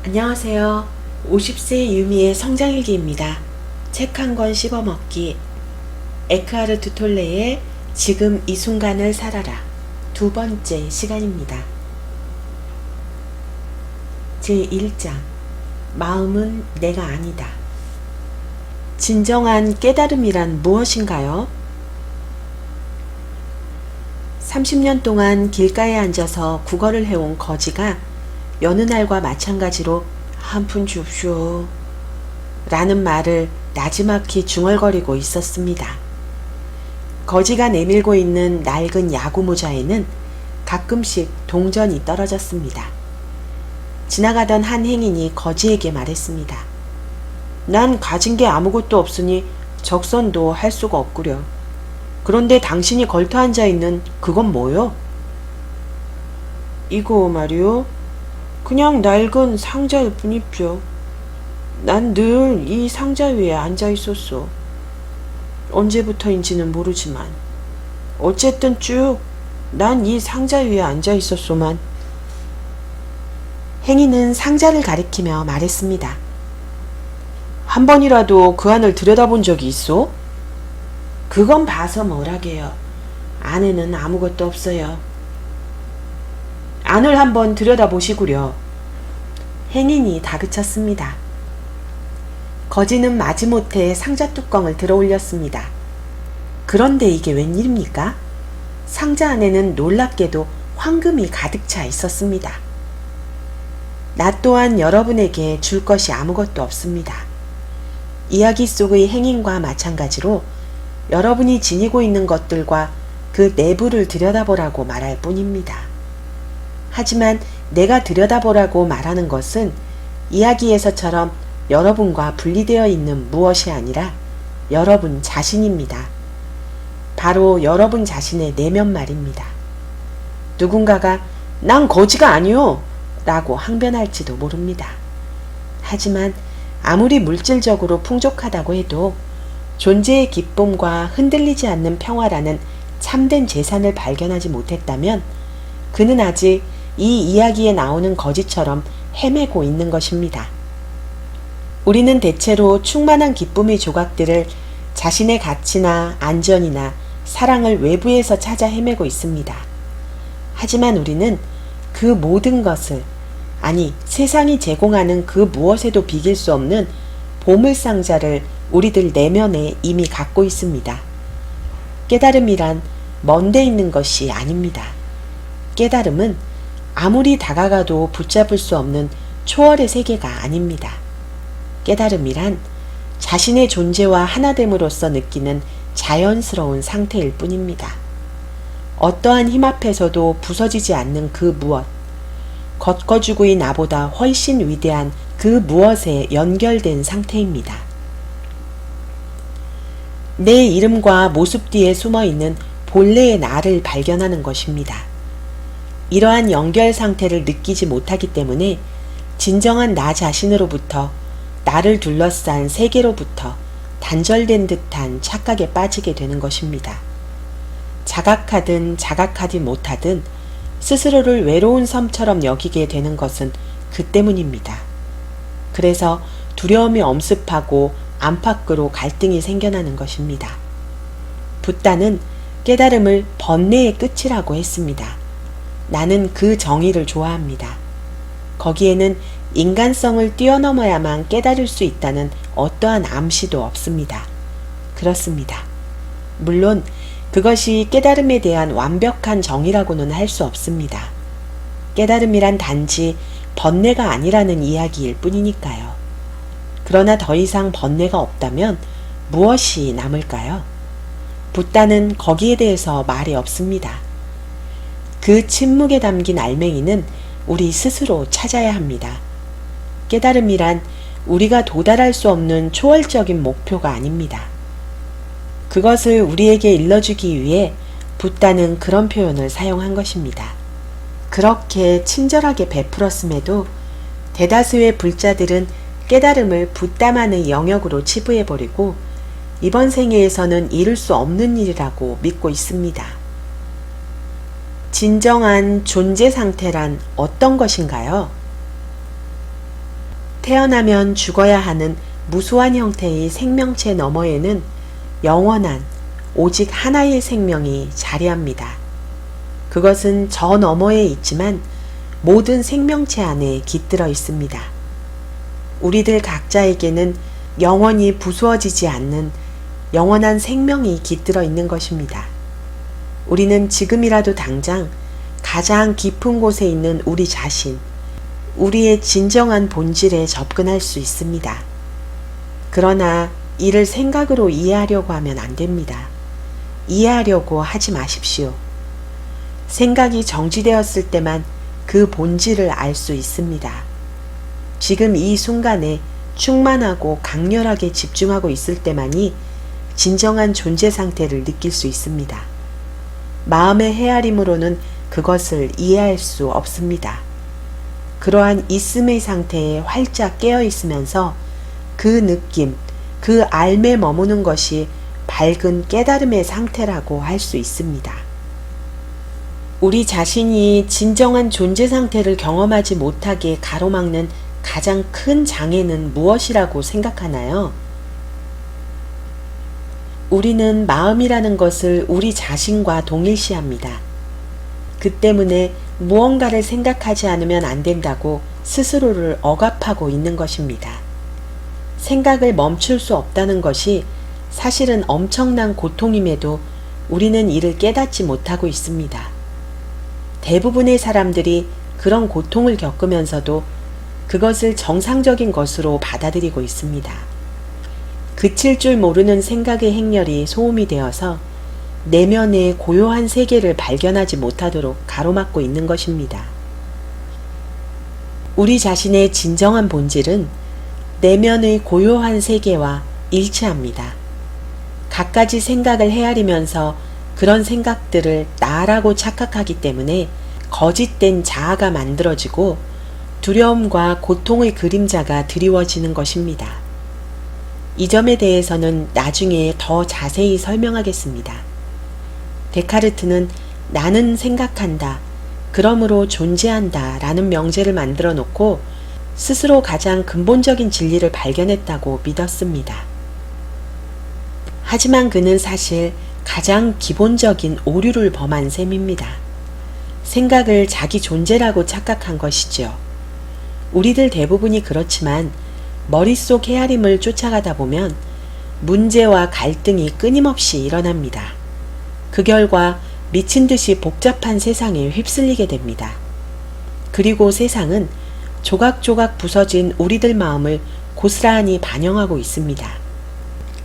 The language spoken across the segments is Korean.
안녕하세요. 50세 유미의 성장일기입니다. 책 한 권 씹어먹기. 에크하르트 톨레의 지금 이 순간을 살아라. 두 번째 시간입니다. 제1장. 마음은 내가 아니다. 진정한 깨달음이란 무엇인가요? 30년 동안 길가에 앉아서 국어를 해온 거지가 여느 날과 마찬가지로 한 푼 줍쇼 라는 말을 나지막히 중얼거리고 있었습니다. 거지가 내밀고 있는 낡은 야구 모자에는 가끔씩 동전이 떨어졌습니다. 지나가던 한 행인이 거지에게 말했습니다. 난 가진 게 아무것도 없으니 적선도 할 수가 없구려. 그런데 당신이 걸터 앉아있는 그건 뭐요? 이거 말이요. 그냥 낡은 상자일 뿐이죠. 난 늘 이 상자 위에 앉아 있었어. 언제부터인지는 모르지만 어쨌든 쭉 난 이 상자 위에 앉아 있었소만. 행인은 상자를 가리키며 말했습니다. 한 번이라도 그 안을 들여다본 적이 있어? 그건 봐서 뭐라게요. 안에는 아무것도 없어요. 안을 한번 들여다보시구려. 행인이 다그쳤습니다. 거지는 마지못해 상자 뚜껑을 들어 올렸습니다. 그런데 이게 웬일입니까? 상자 안에는 놀랍게도 황금이 가득 차 있었습니다. 나 또한 여러분에게 줄 것이 아무것도 없습니다. 이야기 속의 행인과 마찬가지로 여러분이 지니고 있는 것들과 그 내부를 들여다보라고 말할 뿐입니다. 하지만 내가 들여다보라고 말하는 것은 이야기에서처럼 여러분과 분리되어 있는 무엇이 아니라 여러분 자신입니다. 바로 여러분 자신의 내면 말입니다. 누군가가 난 거지가 아니요 라고 항변할지도 모릅니다. 하지만 아무리 물질적으로 풍족하다고 해도 존재의 기쁨과 흔들리지 않는 평화라는 참된 재산을 발견하지 못했다면 그는 아직 이 이야기에 나오는 거지처럼 헤매고 있는 것입니다. 우리는 대체로 충만한 기쁨의 조각들을 자신의 가치나 안전이나 사랑을 외부에서 찾아 헤매고 있습니다. 하지만 우리는 그 모든 것을, 아니 세상이 제공하는 그 무엇에도 비길 수 없는 보물상자를 우리들 내면에 이미 갖고 있습니다. 깨달음이란 먼데 있는 것이 아닙니다. 깨달음은 아무리 다가가도 붙잡을 수 없는 초월의 세계가 아닙니다. 깨달음이란 자신의 존재와 하나됨으로써 느끼는 자연스러운 상태일 뿐입니다. 어떠한 힘 앞에서도 부서지지 않는 그 무엇, 걷거주구의 나보다 훨씬 위대한 그 무엇에 연결된 상태입니다. 내 이름과 모습 뒤에 숨어있는 본래의 나를 발견하는 것입니다. 이러한 연결 상태를 느끼지 못하기 때문에 진정한 나 자신으로부터 나를 둘러싼 세계로부터 단절된 듯한 착각에 빠지게 되는 것입니다. 자각하든 자각하지 못하든 스스로를 외로운 섬처럼 여기게 되는 것은 그 때문입니다. 그래서 두려움이 엄습하고 안팎으로 갈등이 생겨나는 것입니다. 붓다는 깨달음을 번뇌의 끝이라고 했습니다. 나는 그 정의를 좋아합니다. 거기에는 인간성을 뛰어넘어야만 깨달을 수 있다는 어떠한 암시도 없습니다. 그렇습니다. 물론 그것이 깨달음에 대한 완벽한 정의라고는 할 수 없습니다. 깨달음이란 단지 번뇌가 아니라는 이야기일 뿐이니까요. 그러나 더 이상 번뇌가 없다면 무엇이 남을까요? 붓다는 거기에 대해서 말이 없습니다. 그 침묵에 담긴 알맹이는 우리 스스로 찾아야 합니다. 깨달음이란 우리가 도달할 수 없는 초월적인 목표가 아닙니다. 그것을 우리에게 일러주기 위해 붓다는 그런 표현을 사용한 것입니다. 그렇게 친절하게 베풀었음에도 대다수의 불자들은 깨달음을 붓다만의 영역으로 치부해버리고 이번 생애에서는 이룰 수 없는 일이라고 믿고 있습니다. 진정한 존재 상태란 어떤 것인가요? 태어나면 죽어야 하는 무수한 형태의 생명체 너머에는 영원한 오직 하나의 생명이 자리합니다. 그것은 저 너머에 있지만 모든 생명체 안에 깃들어 있습니다. 우리들 각자에게는 영원히 부수어지지 않는 영원한 생명이 깃들어 있는 것입니다. 우리는 지금이라도 당장 가장 깊은 곳에 있는 우리 자신, 우리의 진정한 본질에 접근할 수 있습니다. 그러나 이를 생각으로 이해하려고 하면 안 됩니다. 이해하려고 하지 마십시오. 생각이 정지되었을 때만 그 본질을 알 수 있습니다. 지금 이 순간에 충만하고 강렬하게 집중하고 있을 때만이 진정한 존재 상태를 느낄 수 있습니다. 마음의 헤아림으로는 그것을 이해할 수 없습니다. 그러한 있음의 상태에 활짝 깨어 있으면서 그 느낌, 그 알매 머무는 것이 밝은 깨달음의 상태라고 할 수 있습니다. 우리 자신이 진정한 존재 상태를 경험하지 못하게 가로막는 가장 큰 장애는 무엇이라고 생각하나요? 우리는 마음이라는 것을 우리 자신과 동일시합니다. 그 때문에 무언가를 생각하지 않으면 안 된다고 스스로를 억압하고 있는 것입니다. 생각을 멈출 수 없다는 것이 사실은 엄청난 고통임에도 우리는 이를 깨닫지 못하고 있습니다. 대부분의 사람들이 그런 고통을 겪으면서도 그것을 정상적인 것으로 받아들이고 있습니다. 그칠 줄 모르는 생각의 행렬이 소음이 되어서 내면의 고요한 세계를 발견하지 못하도록 가로막고 있는 것입니다. 우리 자신의 진정한 본질은 내면의 고요한 세계와 일치합니다. 갖가지 생각을 헤아리면서 그런 생각들을 나라고 착각하기 때문에 거짓된 자아가 만들어지고 두려움과 고통의 그림자가 드리워지는 것입니다. 이 점에 대해서는 나중에 더 자세히 설명하겠습니다. 데카르트는 나는 생각한다, 그러므로 존재한다 라는 명제를 만들어 놓고 스스로 가장 근본적인 진리를 발견했다고 믿었습니다. 하지만 그는 사실 가장 기본적인 오류를 범한 셈입니다. 생각을 자기 존재라고 착각한 것이지요. 우리들 대부분이 그렇지만 머릿속 헤아림을 쫓아가다 보면 문제와 갈등이 끊임없이 일어납니다. 그 결과 미친 듯이 복잡한 세상에 휩쓸리게 됩니다. 그리고 세상은 조각조각 부서진 우리들 마음을 고스란히 반영하고 있습니다.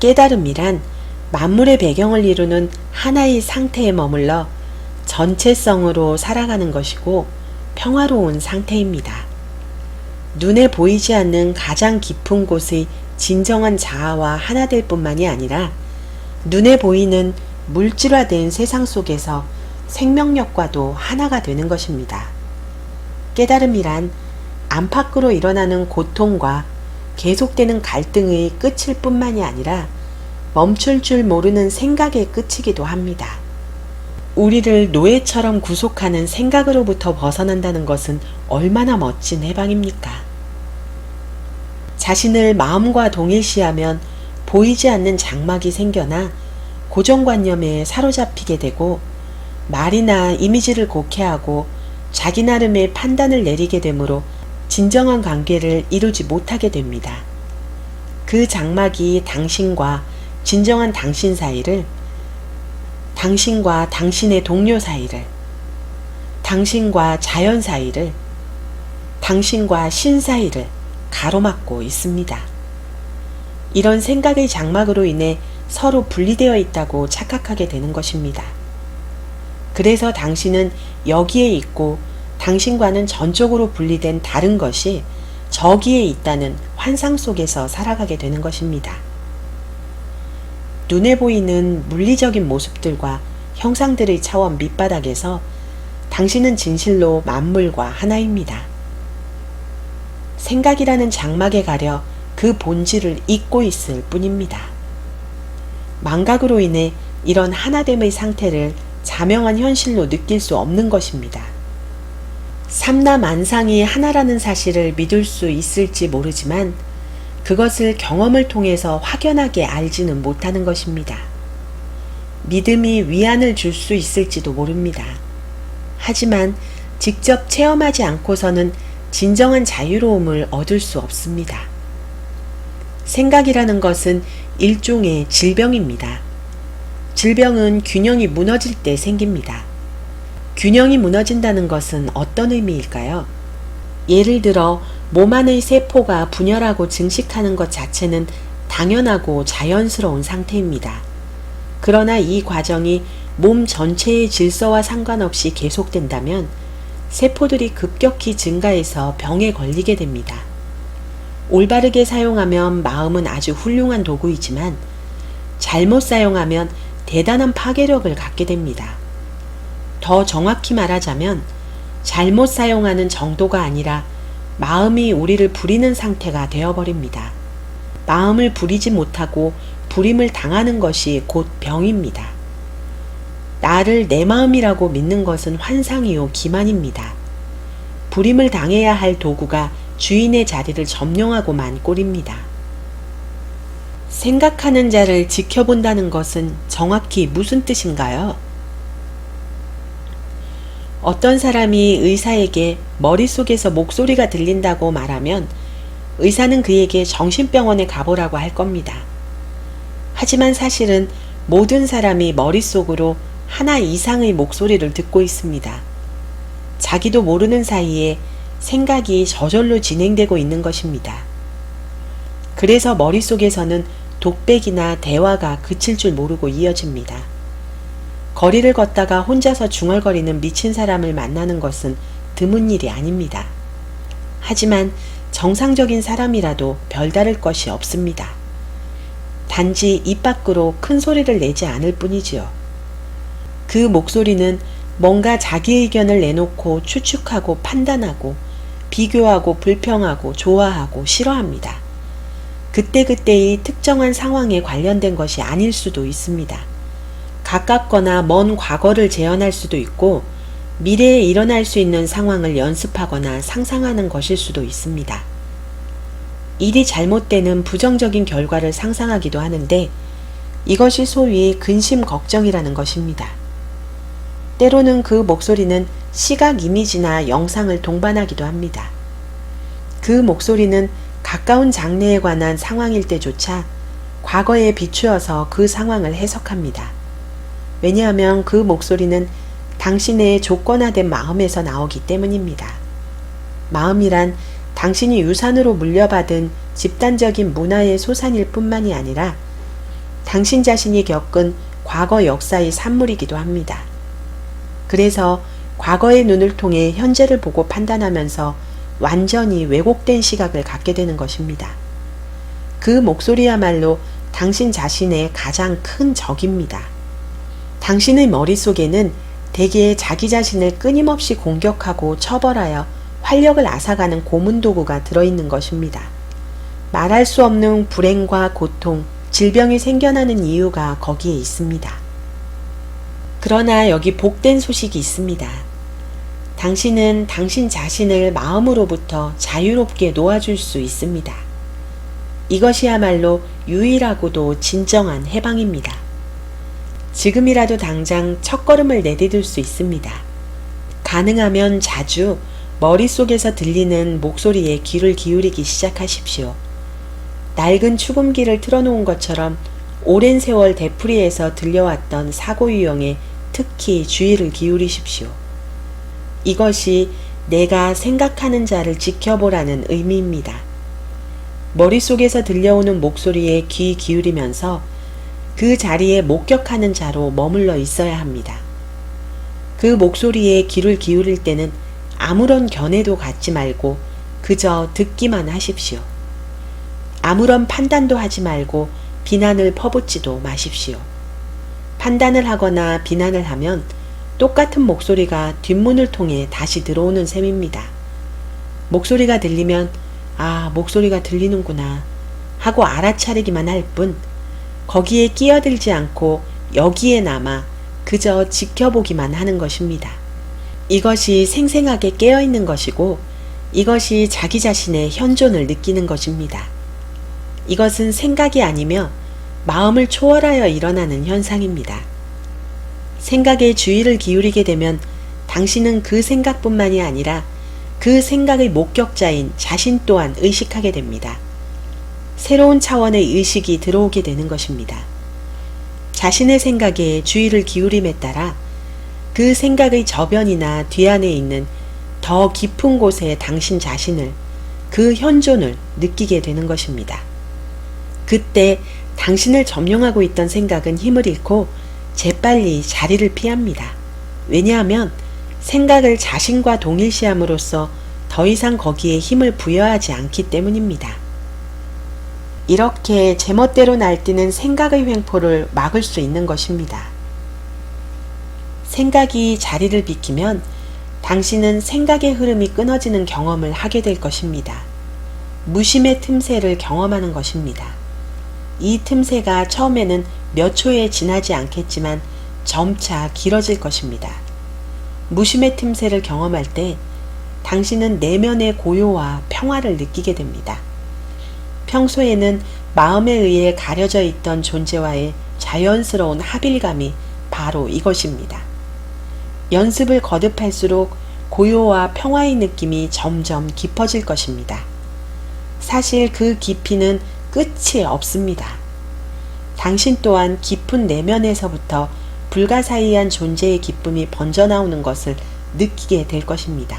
깨달음이란 만물의 배경을 이루는 하나의 상태에 머물러 전체성으로 살아가는 것이고 평화로운 상태입니다. 눈에 보이지 않는 가장 깊은 곳의 진정한 자아와 하나 될 뿐만이 아니라 눈에 보이는 물질화된 세상 속에서 생명력과도 하나가 되는 것입니다. 깨달음이란 안팎으로 일어나는 고통과 계속되는 갈등의 끝일 뿐만이 아니라 멈출 줄 모르는 생각의 끝이기도 합니다. 우리를 노예처럼 구속하는 생각으로부터 벗어난다는 것은 얼마나 멋진 해방입니까? 자신을 마음과 동일시하면 보이지 않는 장막이 생겨나 고정관념에 사로잡히게 되고 말이나 이미지를 곡해하고 자기 나름의 판단을 내리게 되므로 진정한 관계를 이루지 못하게 됩니다. 그 장막이 당신과 진정한 당신 사이를, 당신과 당신의 동료 사이를, 당신과 자연 사이를, 당신과 신 사이를 가로막고 있습니다. 이런 생각의 장막으로 인해 서로 분리되어 있다고 착각하게 되는 것입니다. 그래서 당신은 여기에 있고 당신과는 전적으로 분리된 다른 것이 저기에 있다는 환상 속에서 살아가게 되는 것입니다. 눈에 보이는 물리적인 모습들과 형상들의 차원 밑바닥에서 당신은 진실로 만물과 하나입니다. 생각이라는 장막에 가려 그 본질을 잊고 있을 뿐입니다. 망각으로 인해 이런 하나됨의 상태를 자명한 현실로 느낄 수 없는 것입니다. 삼라만상이 하나라는 사실을 믿을 수 있을지 모르지만 그것을 경험을 통해서 확연하게 알지는 못하는 것입니다. 믿음이 위안을 줄 수 있을지도 모릅니다. 하지만 직접 체험하지 않고서는 진정한 자유로움을 얻을 수 없습니다. 생각이라는 것은 일종의 질병입니다. 질병은 균형이 무너질 때 생깁니다. 균형이 무너진다는 것은 어떤 의미일까요? 예를 들어 몸 안의 세포가 분열하고 증식하는 것 자체는 당연하고 자연스러운 상태입니다. 그러나 이 과정이 몸 전체의 질서와 상관없이 계속된다면 세포들이 급격히 증가해서 병에 걸리게 됩니다. 올바르게 사용하면 마음은 아주 훌륭한 도구이지만 잘못 사용하면 대단한 파괴력을 갖게 됩니다. 더 정확히 말하자면 잘못 사용하는 정도가 아니라 마음이 우리를 부리는 상태가 되어버립니다. 마음을 부리지 못하고 부림을 당하는 것이 곧 병입니다. 나를 내 마음이라고 믿는 것은 환상이요 기만입니다. 부림을 당해야 할 도구가 주인의 자리를 점령하고만 꼴입니다. 생각하는 자를 지켜본다는 것은 정확히 무슨 뜻인가요? 어떤 사람이 의사에게 머릿속에서 목소리가 들린다고 말하면 의사는 그에게 정신병원에 가보라고 할 겁니다. 하지만 사실은 모든 사람이 머릿속으로 하나 이상의 목소리를 듣고 있습니다. 자기도 모르는 사이에 생각이 저절로 진행되고 있는 것입니다. 그래서 머릿속에서는 독백이나 대화가 그칠 줄 모르고 이어집니다. 거리를 걷다가 혼자서 중얼거리는 미친 사람을 만나는 것은 드문 일이 아닙니다. 하지만 정상적인 사람이라도 별다를 것이 없습니다. 단지 입 밖으로 큰 소리를 내지 않을 뿐이지요. 그 목소리는 뭔가 자기 의견을 내놓고 추측하고 판단하고 비교하고 불평하고 좋아하고 싫어합니다. 그때그때의 특정한 상황에 관련된 것이 아닐 수도 있습니다. 가깝거나 먼 과거를 재현할 수도 있고 미래에 일어날 수 있는 상황을 연습하거나 상상하는 것일 수도 있습니다. 일이 잘못되는 부정적인 결과를 상상하기도 하는데 이것이 소위 근심 걱정이라는 것입니다. 때로는 그 목소리는 시각 이미지나 영상을 동반하기도 합니다. 그 목소리는 가까운 장래에 관한 상황일 때조차 과거에 비추어서 그 상황을 해석합니다. 왜냐하면 그 목소리는 당신의 조건화된 마음에서 나오기 때문입니다. 마음이란 당신이 유산으로 물려받은 집단적인 문화의 소산일 뿐만이 아니라 당신 자신이 겪은 과거 역사의 산물이기도 합니다. 그래서 과거의 눈을 통해 현재를 보고 판단하면서 완전히 왜곡된 시각을 갖게 되는 것입니다. 그 목소리야말로 당신 자신의 가장 큰 적입니다. 당신의 머릿속에는 대개 자기 자신을 끊임없이 공격하고 처벌하여 활력을 앗아가는 고문도구가 들어있는 것입니다. 말할 수 없는 불행과 고통, 질병이 생겨나는 이유가 거기에 있습니다. 그러나 여기 복된 소식이 있습니다. 당신은 당신 자신을 마음으로부터 자유롭게 놓아줄 수 있습니다. 이것이야말로 유일하고도 진정한 해방입니다. 지금이라도 당장 첫걸음을 내디딜 수 있습니다. 가능하면 자주 머릿속에서 들리는 목소리에 귀를 기울이기 시작하십시오. 낡은 축음기를 틀어놓은 것처럼 오랜 세월 되풀이해서 들려왔던 사고 유형에 특히 주의를 기울이십시오. 이것이 내가 생각하는 자를 지켜보라는 의미입니다. 머릿속에서 들려오는 목소리에 귀 기울이면서 그 자리에 목격하는 자로 머물러 있어야 합니다. 그 목소리에 귀를 기울일 때는 아무런 견해도 갖지 말고 그저 듣기만 하십시오. 아무런 판단도 하지 말고 비난을 퍼붓지도 마십시오. 판단을 하거나 비난을 하면 똑같은 목소리가 뒷문을 통해 다시 들어오는 셈입니다. 목소리가 들리면 목소리가 들리는구나 하고 알아차리기만 할 뿐 거기에 끼어들지 않고 여기에 남아 그저 지켜보기만 하는 것입니다. 이것이 생생하게 깨어있는 것이고 이것이 자기 자신의 현존을 느끼는 것입니다. 이것은 생각이 아니며 마음을 초월하여 일어나는 현상입니다. 생각에 주의를 기울이게 되면 당신은 그 생각뿐만이 아니라 그 생각의 목격자인 자신 또한 의식하게 됩니다. 새로운 차원의 의식이 들어오게 되는 것입니다. 자신의 생각에 주의를 기울임에 따라 그 생각의 저변이나 뒤안에 있는 더 깊은 곳에 당신 자신을, 그 현존을 느끼게 되는 것입니다. 그때 당신을 점령하고 있던 생각은 힘을 잃고 재빨리 자리를 피합니다. 왜냐하면 생각을 자신과 동일시함으로써 더 이상 거기에 힘을 부여하지 않기 때문입니다. 이렇게 제멋대로 날뛰는 생각의 횡포를 막을 수 있는 것입니다. 생각이 자리를 비키면 당신은 생각의 흐름이 끊어지는 경험을 하게 될 것입니다. 무심의 틈새를 경험하는 것입니다. 이 틈새가 처음에는 몇 초에 지나지 않겠지만 점차 길어질 것입니다. 무심의 틈새를 경험할 때 당신은 내면의 고요와 평화를 느끼게 됩니다. 평소에는 마음에 의해 가려져 있던 존재와의 자연스러운 합일감이 바로 이것입니다. 연습을 거듭할수록 고요와 평화의 느낌이 점점 깊어질 것입니다. 사실 그 깊이는 끝이 없습니다. 당신 또한 깊은 내면에서부터 불가사의한 존재의 기쁨이 번져나오는 것을 느끼게 될 것입니다.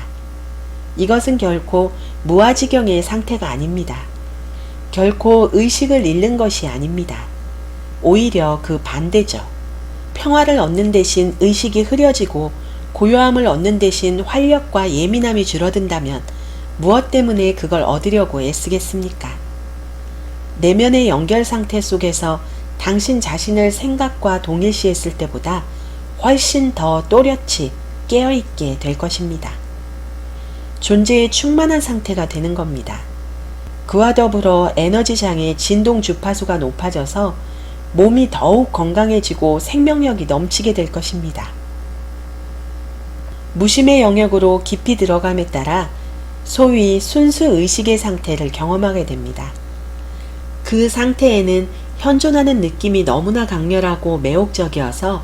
이것은 결코 무아지경의 상태가 아닙니다. 결코 의식을 잃는 것이 아닙니다. 오히려 그 반대죠. 평화를 얻는 대신 의식이 흐려지고 고요함을 얻는 대신 활력과 예민함이 줄어든다면 무엇 때문에 그걸 얻으려고 애쓰겠습니까? 내면의 연결 상태 속에서 당신 자신을 생각과 동일시했을 때보다 훨씬 더 또렷이 깨어있게 될 것입니다. 존재의 충만한 상태가 되는 겁니다. 그와 더불어 에너지장의 진동 주파수가 높아져서 몸이 더욱 건강해지고 생명력이 넘치게 될 것입니다. 무심의 영역으로 깊이 들어감에 따라 소위 순수 의식의 상태를 경험하게 됩니다. 그 상태에는 현존하는 느낌이 너무나 강렬하고 매혹적이어서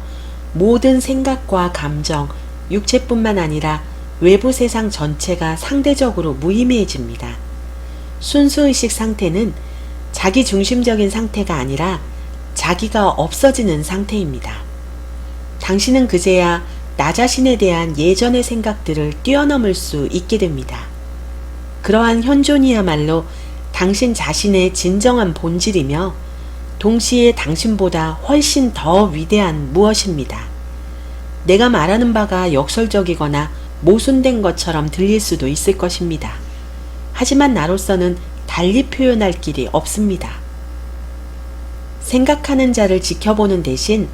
모든 생각과 감정, 육체뿐만 아니라 외부 세상 전체가 상대적으로 무의미해집니다. 순수의식 상태는 자기 중심적인 상태가 아니라 자기가 없어지는 상태입니다. 당신은 그제야 나 자신에 대한 예전의 생각들을 뛰어넘을 수 있게 됩니다. 그러한 현존이야말로 당신 자신의 진정한 본질이며 동시에 당신보다 훨씬 더 위대한 무엇입니다. 내가 말하는 바가 역설적이거나 모순된 것처럼 들릴 수도 있을 것입니다. 하지만 나로서는 달리 표현할 길이 없습니다. 생각하는 자를 지켜보는 대신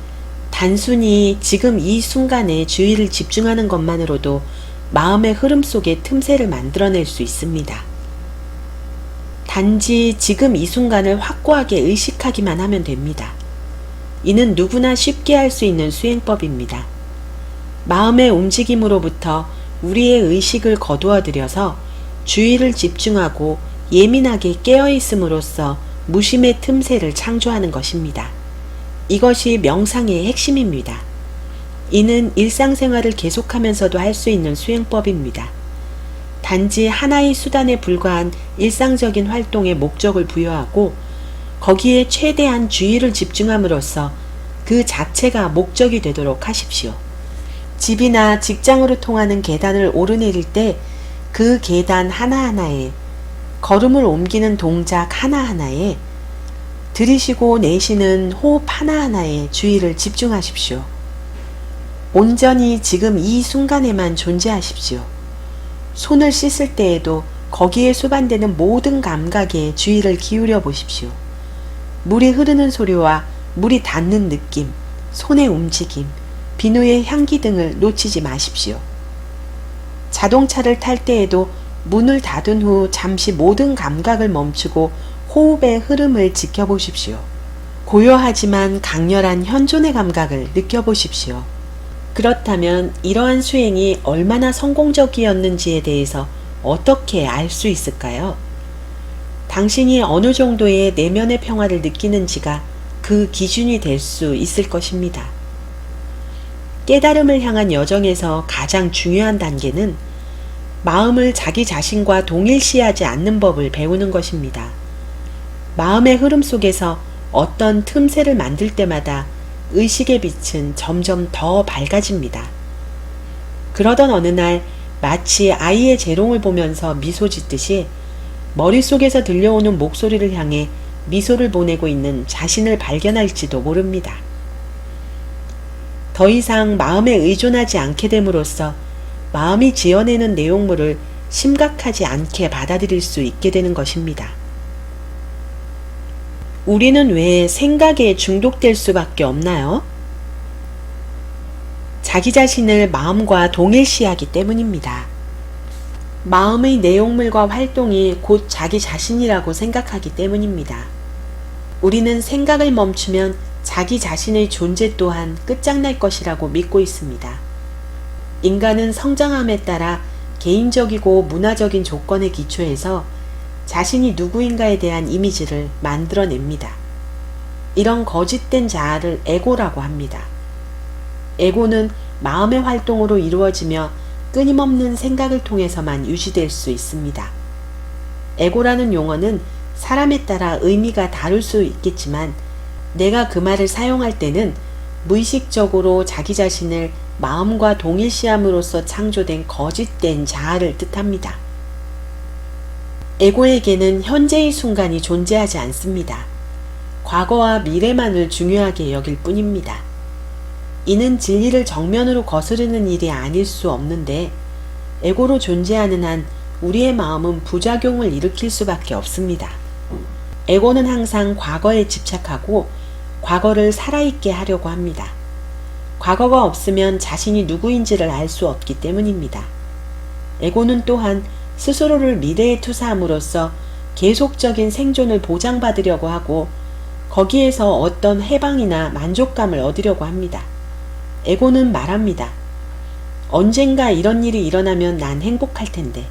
단순히 지금 이 순간에 주의를 집중하는 것만으로도 마음의 흐름 속에 틈새를 만들어낼 수 있습니다. 단지 지금 이 순간을 확고하게 의식하기만 하면 됩니다. 이는 누구나 쉽게 할 수 있는 수행법입니다. 마음의 움직임으로부터 우리의 의식을 거두어 들여서 주의를 집중하고 예민하게 깨어있음으로써 무심의 틈새를 창조하는 것입니다. 이것이 명상의 핵심입니다. 이는 일상생활을 계속하면서도 할 수 있는 수행법입니다. 단지 하나의 수단에 불과한 일상적인 활동에 목적을 부여하고 거기에 최대한 주의를 집중함으로써 그 자체가 목적이 되도록 하십시오. 집이나 직장으로 통하는 계단을 오르내릴 때 그 계단 하나하나에, 걸음을 옮기는 동작 하나하나에, 들이쉬고 내쉬는 호흡 하나하나에 주의를 집중하십시오. 온전히 지금 이 순간에만 존재하십시오. 손을 씻을 때에도 거기에 수반되는 모든 감각에 주의를 기울여 보십시오. 물이 흐르는 소리와 물이 닿는 느낌, 손의 움직임, 비누의 향기 등을 놓치지 마십시오. 자동차를 탈 때에도 문을 닫은 후 잠시 모든 감각을 멈추고 호흡의 흐름을 지켜보십시오. 고요하지만 강렬한 현존의 감각을 느껴보십시오. 그렇다면 이러한 수행이 얼마나 성공적이었는지에 대해서 어떻게 알 수 있을까요? 당신이 어느 정도의 내면의 평화를 느끼는지가 그 기준이 될 수 있을 것입니다. 깨달음을 향한 여정에서 가장 중요한 단계는 마음을 자기 자신과 동일시하지 않는 법을 배우는 것입니다. 마음의 흐름 속에서 어떤 틈새를 만들 때마다 의식의 빛은 점점 더 밝아집니다. 그러던 어느 날 마치 아이의 재롱을 보면서 미소 짓듯이 머릿속에서 들려오는 목소리를 향해 미소를 보내고 있는 자신을 발견할지도 모릅니다. 더 이상 마음에 의존하지 않게 됨으로써 마음이 지어내는 내용물을 심각하지 않게 받아들일 수 있게 되는 것입니다. 우리는 왜 생각에 중독될 수밖에 없나요? 자기 자신을 마음과 동일시하기 때문입니다. 마음의 내용물과 활동이 곧 자기 자신이라고 생각하기 때문입니다. 우리는 생각을 멈추면 자기 자신의 존재 또한 끝장날 것이라고 믿고 있습니다. 인간은 성장함에 따라 개인적이고 문화적인 조건에 기초해서 자신이 누구인가에 대한 이미지를 만들어냅니다. 이런 거짓된 자아를 에고라고 합니다. 에고는 마음의 활동으로 이루어지며 끊임없는 생각을 통해서만 유지될 수 있습니다. 에고라는 용어는 사람에 따라 의미가 다를 수 있겠지만 내가 그 말을 사용할 때는 무의식적으로 자기 자신을 마음과 동일시함으로써 창조된 거짓된 자아를 뜻합니다. 에고에게는 현재의 순간이 존재하지 않습니다. 과거와 미래만을 중요하게 여길 뿐입니다. 이는 진리를 정면으로 거스르는 일이 아닐 수 없는데 에고로 존재하는 한 우리의 마음은 부작용을 일으킬 수밖에 없습니다. 에고는 항상 과거에 집착하고 과거를 살아있게 하려고 합니다. 과거가 없으면 자신이 누구인지를 알 수 없기 때문입니다. 에고는 또한 스스로를 미래에 투사함으로써 계속적인 생존을 보장받으려고 하고 거기에서 어떤 해방이나 만족감을 얻으려고 합니다. 에고는 말합니다. 언젠가 이런 일이 일어나면 난 행복할 텐데.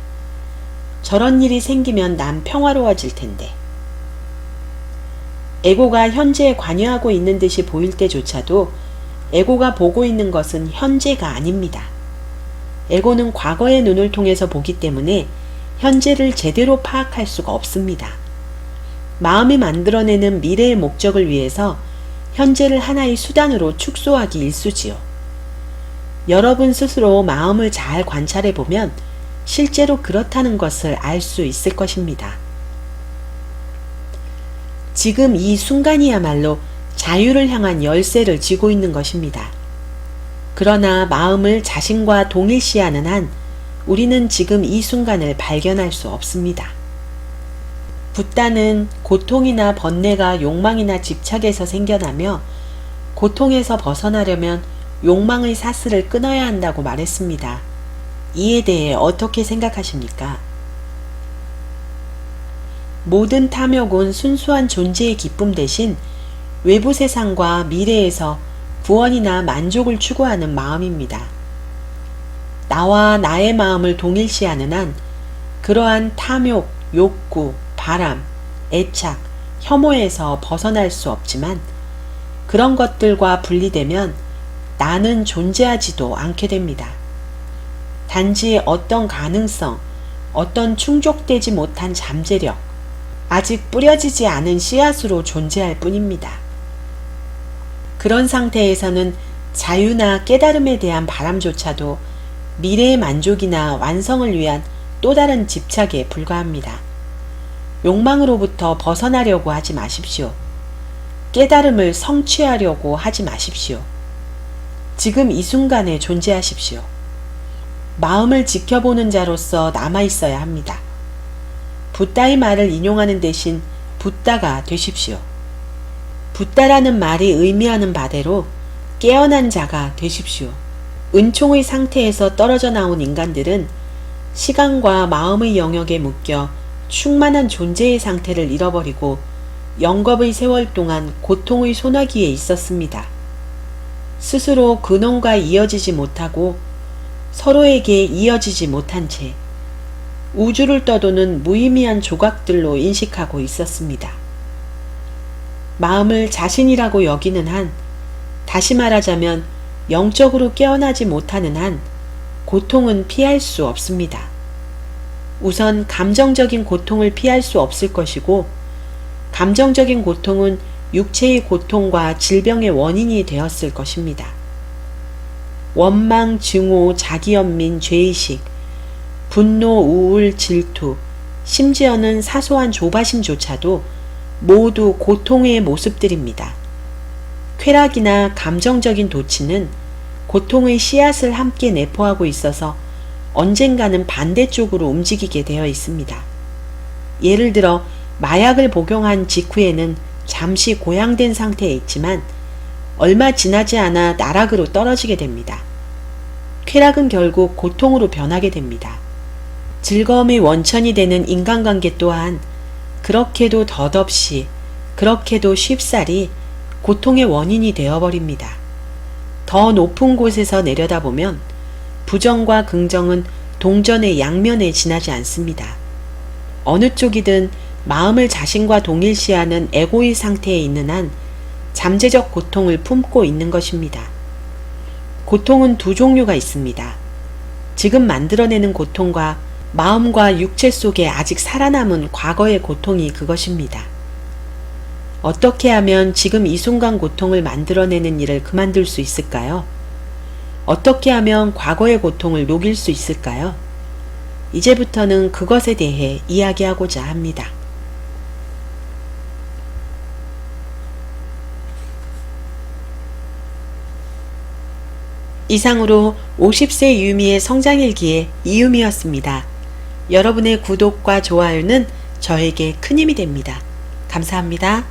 저런 일이 생기면 난 평화로워질 텐데. 에고가 현재에 관여하고 있는 듯이 보일 때조차도 에고가 보고 있는 것은 현재가 아닙니다. 에고는 과거의 눈을 통해서 보기 때문에 현재를 제대로 파악할 수가 없습니다. 마음이 만들어내는 미래의 목적을 위해서 현재를 하나의 수단으로 축소하기 일쑤지요. 여러분 스스로 마음을 잘 관찰해 보면 실제로 그렇다는 것을 알 수 있을 것입니다. 지금 이 순간이야말로 자유를 향한 열쇠를 쥐고 있는 것입니다. 그러나 마음을 자신과 동일시하는 한 우리는 지금 이 순간을 발견할 수 없습니다. 붓다는 고통이나 번뇌가 욕망이나 집착에서 생겨나며 고통에서 벗어나려면 욕망의 사슬을 끊어야 한다고 말했습니다. 이에 대해 어떻게 생각하십니까? 모든 탐욕은 순수한 존재의 기쁨 대신 외부 세상과 미래에서 구원이나 만족을 추구하는 마음입니다. 나와 나의 마음을 동일시하는 한 그러한 탐욕, 욕구, 바람, 애착, 혐오에서 벗어날 수 없지만 그런 것들과 분리되면 나는 존재하지도 않게 됩니다. 단지 어떤 가능성, 어떤 충족되지 못한 잠재력, 아직 뿌려지지 않은 씨앗으로 존재할 뿐입니다. 그런 상태에서는 자유나 깨달음에 대한 바람조차도 미래의 만족이나 완성을 위한 또 다른 집착에 불과합니다. 욕망으로부터 벗어나려고 하지 마십시오. 깨달음을 성취하려고 하지 마십시오. 지금 이 순간에 존재하십시오. 마음을 지켜보는 자로서 남아있어야 합니다. 붓다의 말을 인용하는 대신 붓다가 되십시오. 붓다라는 말이 의미하는 바대로 깨어난 자가 되십시오. 은총의 상태에서 떨어져 나온 인간들은 시간과 마음의 영역에 묶여 충만한 존재의 상태를 잃어버리고 영겁의 세월 동안 고통의 소나기에 있었습니다. 스스로 근원과 이어지지 못하고 서로에게 이어지지 못한 채 우주를 떠도는 무의미한 조각들로 인식하고 있었습니다. 마음을 자신이라고 여기는 한, 다시 말하자면 영적으로 깨어나지 못하는 한 고통은 피할 수 없습니다. 우선 감정적인 고통을 피할 수 없을 것이고, 감정적인 고통은 육체의 고통과 질병의 원인이 되었을 것입니다. 원망, 증오, 자기연민, 죄의식, 분노, 우울, 질투, 심지어는 사소한 조바심조차도 모두 고통의 모습들입니다. 쾌락이나 감정적인 도취는 고통의 씨앗을 함께 내포하고 있어서 언젠가는 반대쪽으로 움직이게 되어 있습니다. 예를 들어 마약을 복용한 직후에는 잠시 고양된 상태에 있지만 얼마 지나지 않아 나락으로 떨어지게 됩니다. 쾌락은 결국 고통으로 변하게 됩니다. 즐거움의 원천이 되는 인간관계 또한 그렇게도 덧없이, 그렇게도 쉽사리 고통의 원인이 되어버립니다. 더 높은 곳에서 내려다보면 부정과 긍정은 동전의 양면에 지나지 않습니다. 어느 쪽이든 마음을 자신과 동일시하는 에고의 상태에 있는 한 잠재적 고통을 품고 있는 것입니다. 고통은 두 종류가 있습니다. 지금 만들어내는 고통과 마음과 육체 속에 아직 살아남은 과거의 고통이 그것입니다. 어떻게 하면 지금 이 순간 고통을 만들어내는 일을 그만둘 수 있을까요? 어떻게 하면 과거의 고통을 녹일 수 있을까요? 이제부터는 그것에 대해 이야기하고자 합니다. 이상으로 50세 유미의 성장일기의 이유미였습니다. 여러분의 구독과 좋아요는 저에게 큰 힘이 됩니다. 감사합니다.